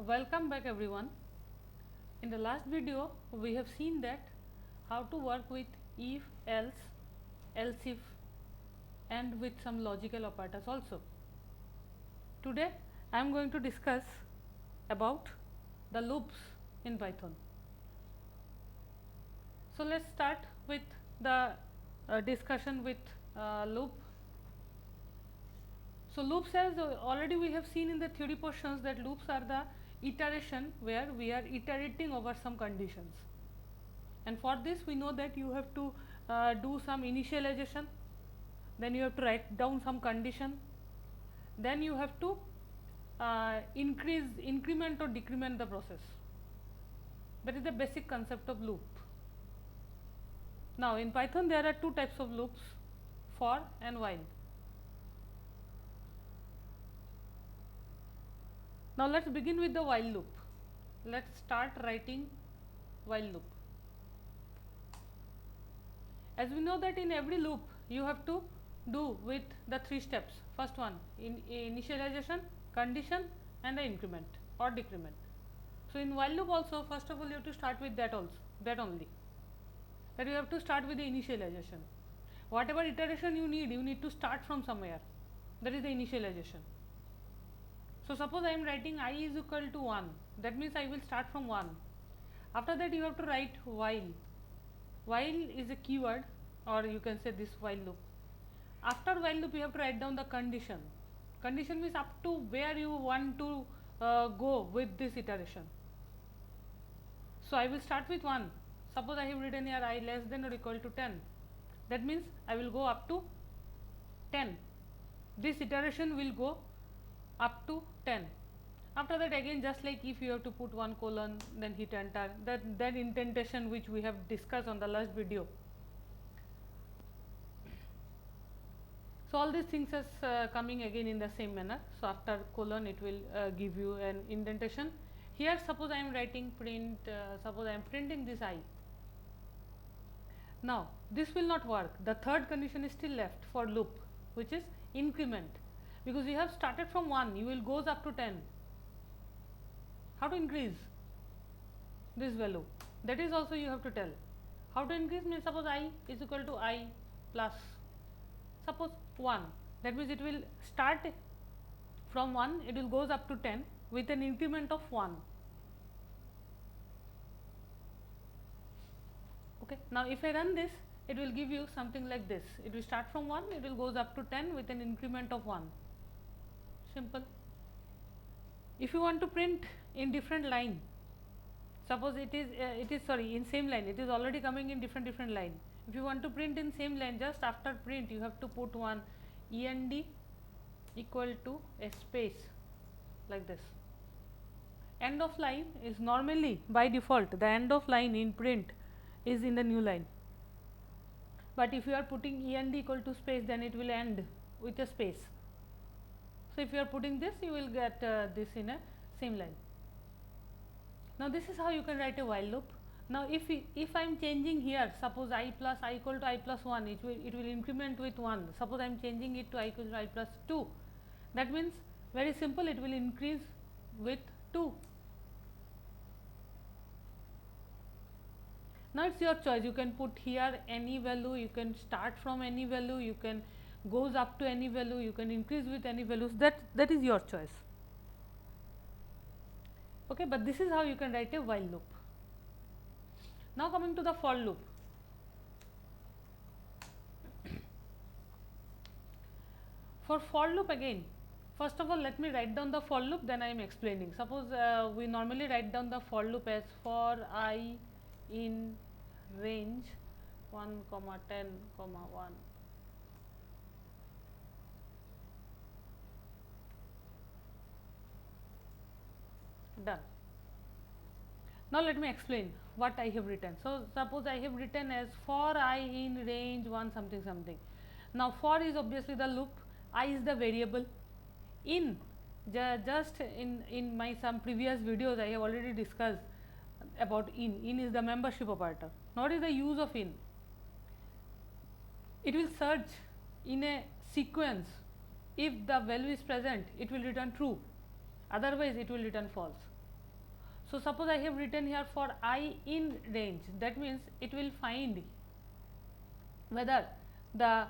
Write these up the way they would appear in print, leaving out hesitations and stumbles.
Welcome back everyone. In the last video we have seen that how to work with if, else if and with some logical operators also. Today I am going to discuss about the loops in Python. So let's start with the discussion with loop. So loops, as already we have seen in the theory portions, that loops are the iteration where we are iterating over some conditions, and for this we know that you have to do some initialization, then you have to write down some condition, then you have to increment or decrement the process. That is the basic concept of loop. Now in Python there are two types of loops, for and while. Now let's begin with the while loop. Let's start writing while loop. As we know that in every loop you have to do with the three steps. First one, initialization, condition and the increment or decrement. So in while loop also, first of all you have to start with that also, that only, that you have to start with the initialization. Whatever iteration you need to start from somewhere. That is the initialization. So suppose I am writing I is equal to 1, that means I will start from 1. After that you have to write while. While is a keyword, or you can say this while loop. After while loop you have to write down the condition. Condition means up to where you want to go with this iteration. So I will start with 1. Suppose I have written here I less than or equal to 10. That means I will go up to 10. This iteration will go up to 10. After that again, just like if you have to put 1 colon, then hit enter, that indentation which we have discussed on the last video. So all these things is coming again in the same manner. So after colon it will give you an indentation. Here suppose I am writing print, suppose I am printing this I. Now this will not work. The third condition is still left for loop, which is increment, because you have started from 1, you will goes up to 10. How to increase this value? That is also you have to tell. How to increase means, suppose I is equal to I plus suppose 1, that means it will start from 1, it will goes up to 10 with an increment of 1. Okay. Now if I run this, it will give you something like this. It will start from 1, it will goes up to 10 with an increment of 1. Simple. If you want to print in different line, suppose it is sorry, in same line, it is already coming in different line. If you want to print in same line, just after print you have to put one end equal to a space like this. End of line is normally by default, the end of line in print is in the new line, but if you are putting end equal to space, then it will end with a space. So if you are putting this, you will get this in a same line. Now this is how you can write a while loop. Now if I am changing here, suppose I plus I equal to I plus 1, it will increment with 1. Suppose I am changing it to I equal to I plus 2, that means very simple, it will increase with 2. Now it's your choice, you can put here any value, you can start from any value, you can goes up to any value, you can increase with any values, that is your choice. Okay, but this is how you can write a while loop. Now coming to the for loop. For for loop again, first of all let me write down the for loop, then I am explaining. Suppose we normally write down the for loop as for I in range 1, 10, 1. Done. Now let me explain what I have written. So suppose I have written as for I in range 1 something something. Now for is obviously the loop, I is the variable. In, just in my some previous videos I have already discussed about in is the membership operator. Now what is the use of in? It will search in a sequence. If the value is present, it will return true, otherwise it will return false. So suppose I have written here for I in range, that means it will find whether the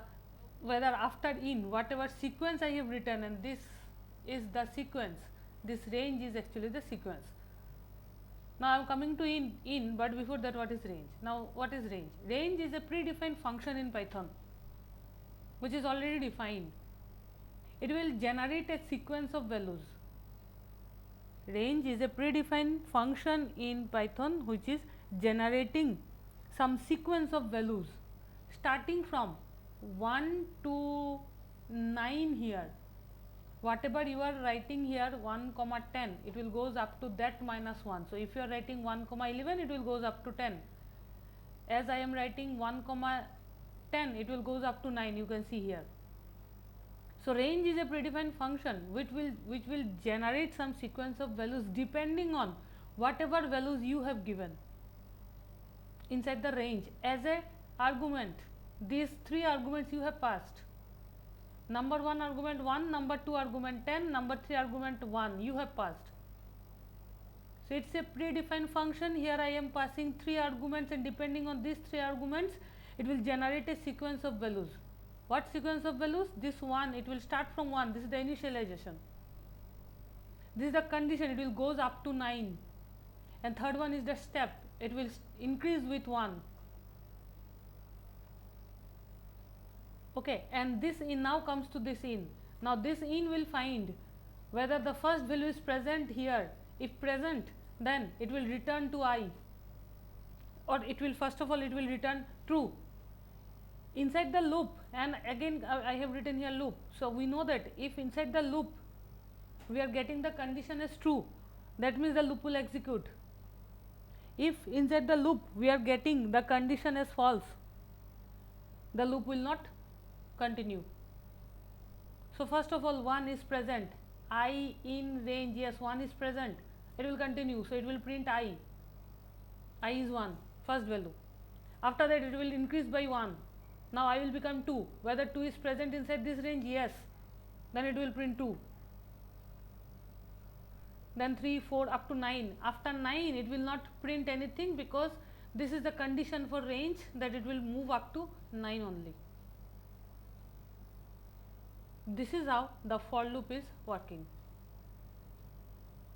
whether after in whatever sequence I have written, and this is the sequence, this range is actually the sequence. Now I am coming to in, but before that, what is range? Now what is range? Range is a predefined function in Python which is already defined. It will generate a sequence of values. Range is a predefined function in Python which is generating some sequence of values starting from 1 to 9 here. Whatever you are writing here 1 comma 10, it will goes up to that minus 1. So if you are writing 1 comma 11, it will goes up to 10. As I am writing 1 comma 10, it will goes up to 9, you can see here. So range is a predefined function which will generate some sequence of values depending on whatever values you have given inside the range as a argument. These three arguments you have passed. Number 1 argument 1, number 2 argument 10, number 3 argument 1 you have passed. So it is a predefined function. Here I am passing 3 arguments, and depending on these 3 arguments it will generate a sequence of values. What sequence of values? This 1, it will start from 1, this is the initialization. This is the condition, it will goes up to 9, and third one is the step, it will increase with 1. Okay, and this in now comes to this in. Now this in will find whether the first value is present here. If present, then it will return to I, or it will first of all it will return true. Inside the loop, and again I have written here loop. So we know that if inside the loop we are getting the condition as true, that means the loop will execute. If inside the loop we are getting the condition as false, the loop will not continue. So first of all 1 is present, I in range, yes 1 is present, it will continue. So it will print I is 1, first value. After that it will increase by 1. Now I will become 2, whether 2 is present inside this range, yes, then it will print 2. Then 3, 4 up to 9. After 9 it will not print anything, because this is the condition for range, that it will move up to 9 only. This is how the for loop is working.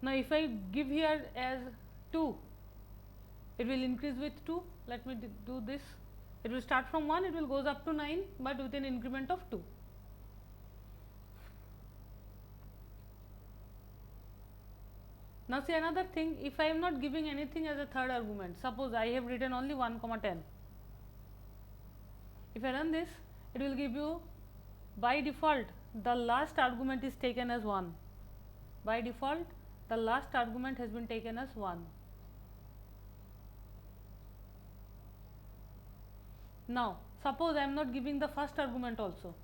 Now if I give here as 2, it will increase with 2. Let me do this. It will start from 1, it will goes up to 9, but with an increment of 2. Now see another thing, if I am not giving anything as a third argument, suppose I have written only 1 comma 10. If I run this, it will give you by default the last argument is taken as 1. By default the last argument has been taken as 1. Now suppose I am not giving the first argument also.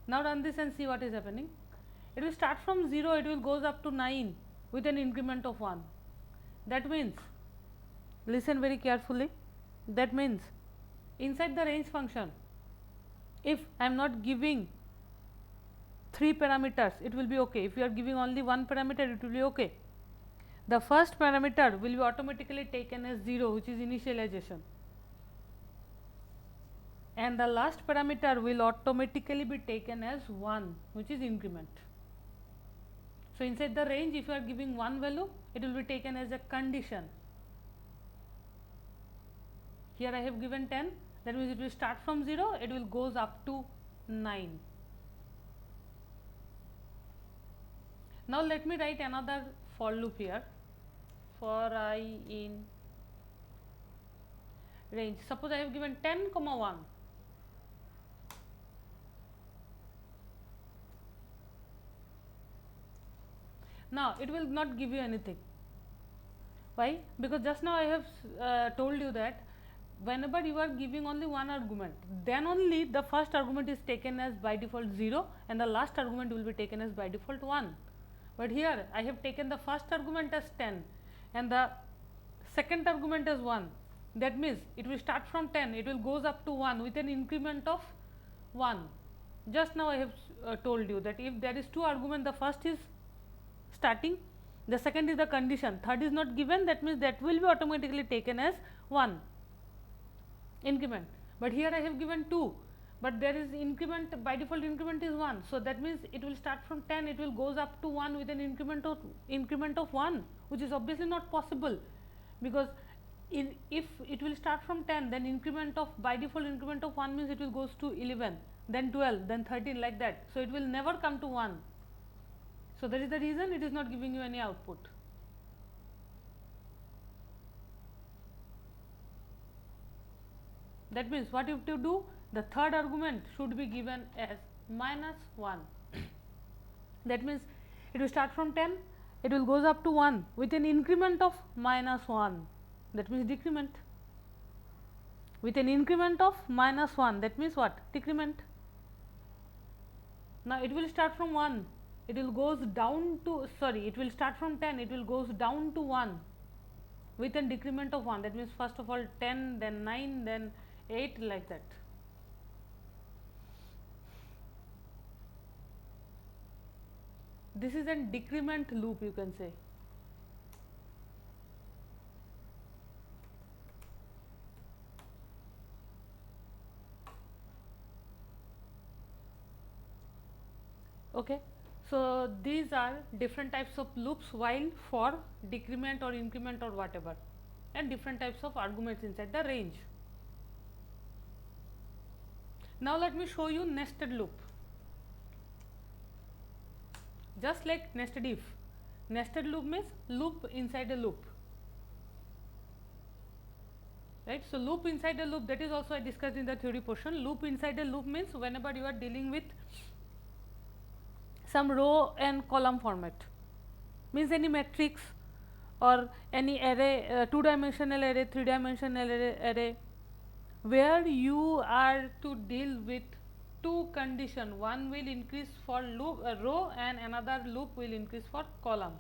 Now run this and see what is happening. It will start from 0, it will goes up to 9 with an increment of 1. That means, listen very carefully, that means inside the range function, if I am not giving 3 parameters, it will be okay. If you are giving only 1 parameter, it will be okay. The first parameter will be automatically taken as 0, which is initialization, and the last parameter will automatically be taken as 1, which is increment. So inside the range, if you are giving 1 value, it will be taken as a condition. Here I have given 10, that means it will start from 0, it will goes up to 9. Now let me write another for loop here, for I in range. Suppose I have given 10 comma 1. Now it will not give you anything. Why? Because just now I have told you that whenever you are giving only one argument, then only the first argument is taken as by default 0 and the last argument will be taken as by default 1. But here I have taken the first argument as 10 and the second argument as 1. That means it will start from 10, it will goes up to 1 with an increment of 1. Just now I have told you that if there is 2 argument, the first is starting, the second is the condition, third is not given, that means that will be automatically taken as 1 increment. But here I have given 2, but there is increment, by default increment is 1. So, that means it will start from 10, it will goes up to 1 with an increment of 1, which is obviously not possible, because if it will start from 10, then increment of, by default increment of 1 means it will goes to 11, then 12, then 13, like that. So, it will never come to 1. So, that is the reason it is not giving you any output. That means what you have to do, the third argument should be given as -1. That means it will start from 10, it will goes up to 1 with an increment of -1, that means decrement. With an increment of -1, that means what? Decrement. Now, it will start from 1, it will goes down to, sorry, it will start from 10, it will goes down to 1 with a decrement of 1, that means first of all 10, then 9, then 8, like that. This is a decrement loop, you can say. Okay. So, these are different types of loops while for decrement or increment or whatever, and different types of arguments inside the range. Now, let me show you nested loop. Just like nested if. Nested loop means loop inside a loop, right. So, loop inside a loop, that is also I discussed in the theory portion. Loop inside a loop means whenever you are dealing with some row and column format, means any matrix or any array, 2-dimensional array, 3-dimensional array, where you are to deal with two conditions, one will increase for loop, row, and another loop will increase for column.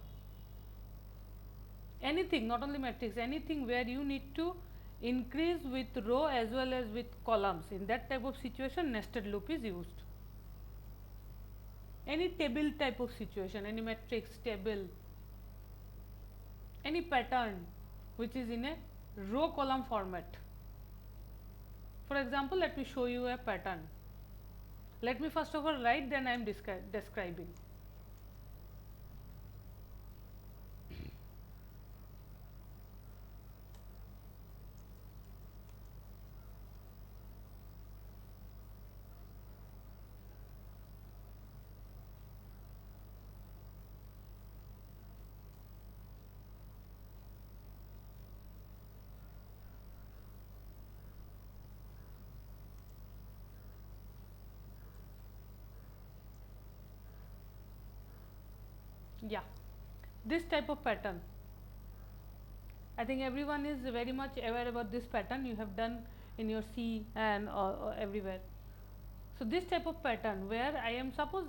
Anything, not only matrix, anything where you need to increase with row as well as with columns, in that type of situation nested loop is used. Any table type of situation, any matrix, table, any pattern which is in a row column format. For example, let me show you a pattern. Let me first of all write, then I am describing. Yeah, this type of pattern, I think everyone is very much aware about this pattern, you have done in your C and everywhere. So, this type of pattern where I am, suppose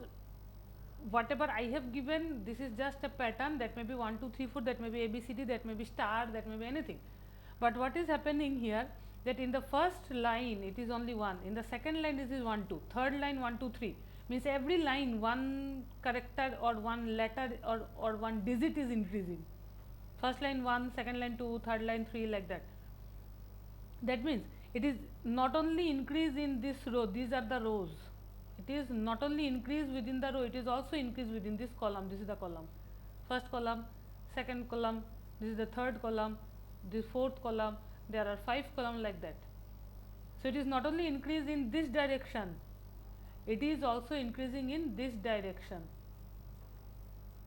whatever I have given, this is just a pattern, that may be 1 2 3 4, that may be ABCD, that may be star, that may be anything. But what is happening here, that in the first line it is only 1, in the second line this is 1 2, third line 1 2 3, means every line one character or one letter or one digit is increasing. First line 1, second line 2, third line 3, like that. That means it is not only increase in this row, these are the rows, it is not only increase within the row, it is also increase within this column. This is the column, first column, second column, this is the third column, this fourth column, there are 5 columns, like that. So, it is not only increase in this direction, it is also increasing in this direction,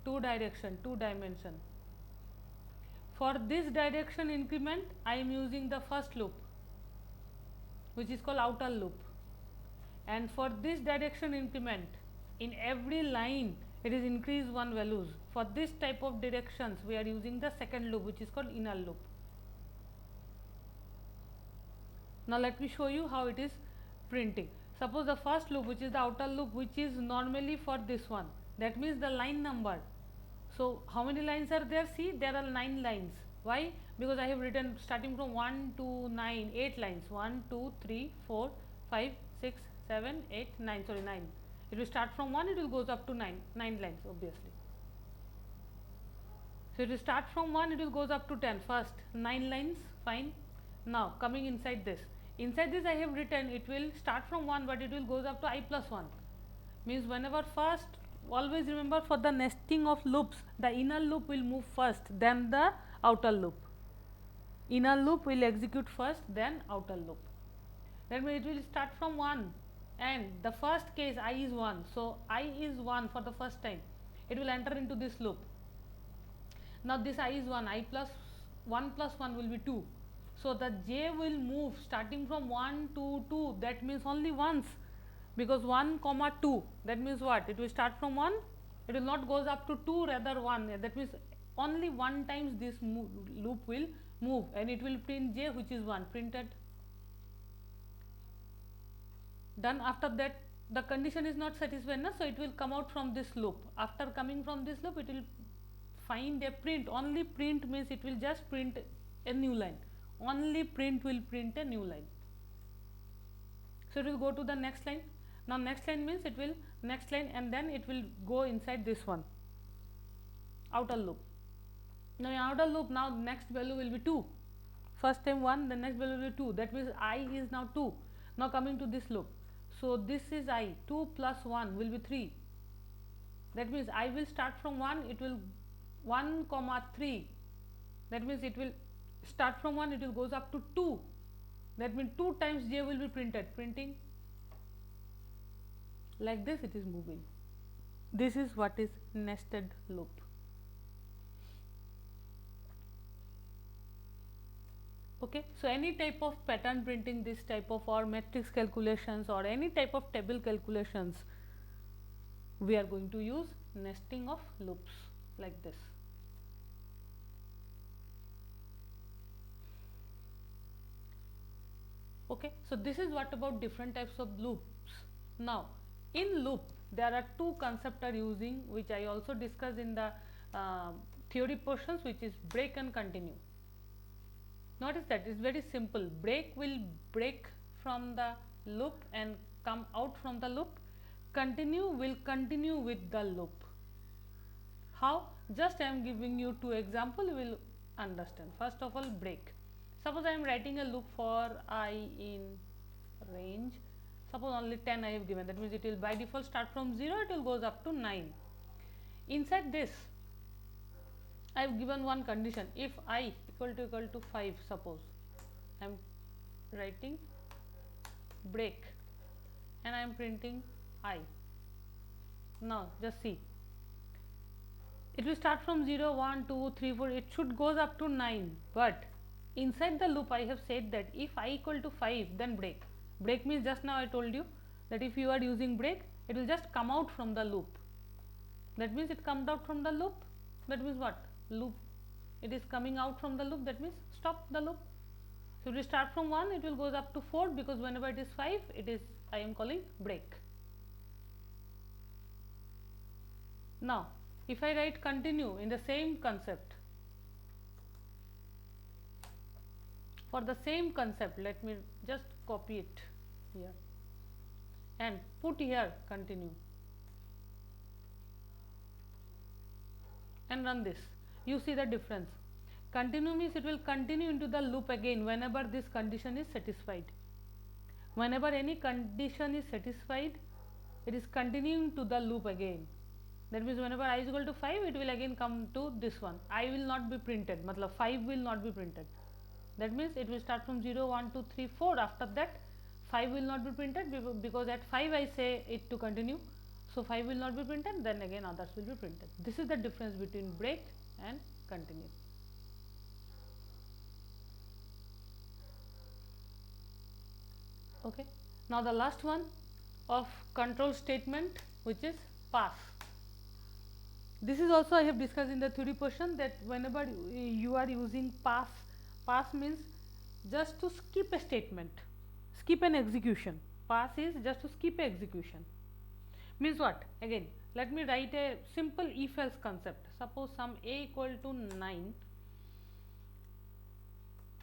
2 dimension. For this direction increment, I am using the first loop, which is called outer loop, and for this direction increment, in every line it is increase 1 values. For this type of directions, we are using the second loop, which is called inner loop. Now, let me show you how it is printing. Suppose the first loop, which is the outer loop, which is normally for this one, that means the line number. So, how many lines are there? See, there are 9 lines. Why? Because I have written starting from 1 to 9, 8 lines, 1 2 3 4 5 6 7 8 9, sorry 9. It will start from 1, it will goes up to 9 lines obviously. So it will start from 1, it will goes up to 10. First 9 lines, fine. Now coming inside this. Inside this I have written it will start from 1 but it will goes up to I plus 1. Means whenever first, always remember for the nesting of loops, the inner loop will move first, then the outer loop. Inner loop will execute first, then outer loop. That means it will start from 1 and the first case I is 1. So I is 1 for the first time. It will enter into this loop. Now this I is 1, I plus 1 plus 1 will be 2. So the j will move starting from 1 to 2, that means only once, because 1 comma 2, that means what? It will start from 1, it will not goes up to 2, rather 1, that means only one times this loop will move and it will print j, which is 1, printed. Done. After that the condition is not satisfied, so it will come out from this loop. After coming from this loop, it will find a print. Only print means it will just print a new line. Only print will print a new line. So it will go to the next line. Now next line means it will next line and then it will go inside this one, outer loop. Now in outer loop, now next value will be 2. First time 1, the next value will be 2. That means I is now 2. Now coming to this loop. So this is I, 2 plus 1 will be 3. That means I will start from 1, it will 1 comma 3. That means it will start from 1, it will goes up to 2. That means 2 times j will be printed, printing like this, it is moving. This is what is nested loop. Okay, so any type of pattern printing, this type of, or matrix calculations, or any type of table calculations, we are going to use nesting of loops like this. Okay, so this is what about different types of loops. Now in loop there are two concepts are using, which I also discussed in the theory portions, which is break and continue. Notice that it is very simple. Break will break from the loop and come out from the loop. Continue will continue with the loop. How? Just I am giving you two examples, you will understand. First of all, break. Suppose I am writing a loop for I in range. Suppose only 10 I have given. That means it will by default start from 0, it will goes up to 9. Inside this, I have given one condition. If I equal to 5, suppose I am writing break and I am printing I. Now just see, it will start from 0, 1, 2, 3, 4, it should goes up to 9, but inside the loop I have said that if I equal to 5, then break. Break means just now I told you that if you are using break, it will just come out from the loop. That means it comes out from the loop. That means what? Loop. It is coming out from the loop, that means stop the loop. So if we start from 1, it will goes up to 4, because whenever it is 5, it is, I am calling break. Now if I write continue in the same concept, for the same concept, let me just copy it here and put here continue and run this. You see the difference. Continue means it will continue into the loop again whenever this condition is satisfied. Whenever any condition is satisfied, it is continuing to the loop again. That means whenever I is equal to 5, it will again come to this one. I will not be printed, matlab 5 will not be printed. That means it will start from 0, 1, 2, 3, 4. After that 5 will not be printed, because at 5 I say it to continue. So 5 will not be printed, then again others will be printed. This is the difference between break and continue. Okay. Now the last one of control statement, which is pass. This is also I have discussed in the theory portion, that whenever you are using pass, pass means just to skip a statement, skip an execution. Pass is just to skip a execution. Means what? Again, let me write a simple if else concept. Suppose some a equal to 9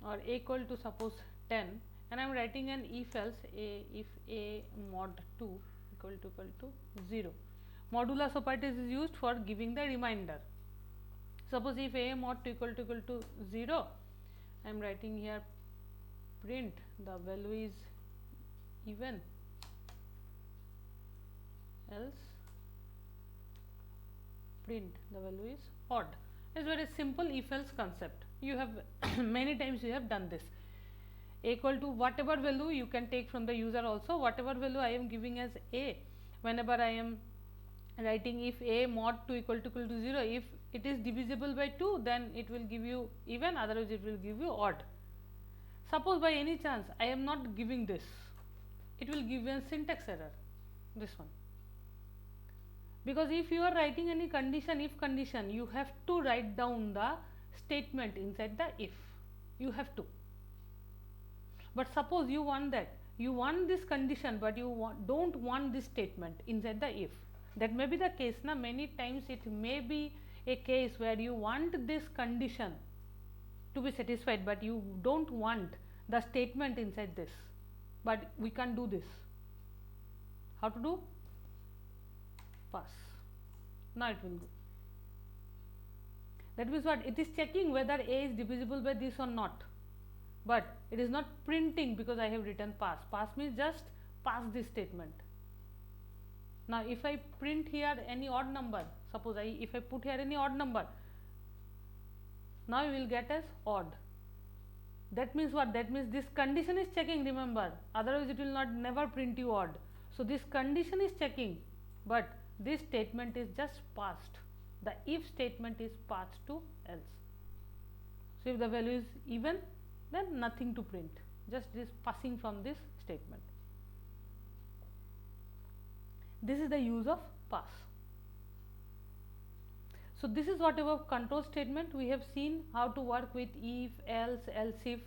or a equal to suppose 10, and I am writing an if else, if a mod 2 equal to 0. Modulus operators is used for giving the reminder. Suppose if a mod 2 equal to 0, I am writing here print the value is even, else print the value is odd. It's very simple if else concept. You have many times you have done this. A equal to whatever value you can take from the user also, whatever value I am giving as a, whenever I am writing if a mod 2 equal to 0, if it is divisible by 2, then it will give you even, otherwise it will give you odd. Suppose by any chance I am not giving this, it will give you a syntax error, this one. Because if you are writing any condition, if condition, you have to write down the statement inside the if, you have to. But suppose you want that, you want this condition, but you don't want this statement inside the if. That may be the case. Now, many times it may be a case where you want this condition to be satisfied, but you don't want the statement inside this. But we can't do this. How to do? Pass. Now it will go. That means what? It is checking whether a is divisible by this or not. But it is not printing because I have written pass. Pass means just pass this statement. Now if I print here any odd number, suppose if I put here any odd number, now you will get as odd. That means what? That means this condition is checking, remember, otherwise it will not never print you odd. So this condition is checking, but this statement is just passed. The if statement is passed to else. So if the value is even, then nothing to print, just this passing from this statement. This is the use of pass. So this is what about control statement. We have seen how to work with if, else, else if,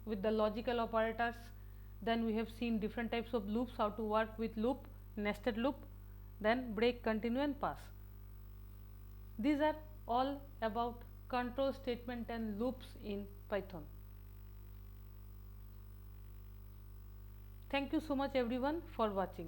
with the logical operators. Then we have seen different types of loops, how to work with loop, nested loop, then break, continue and pass. These are all about control statement and loops in Python. Thank you so much everyone for watching.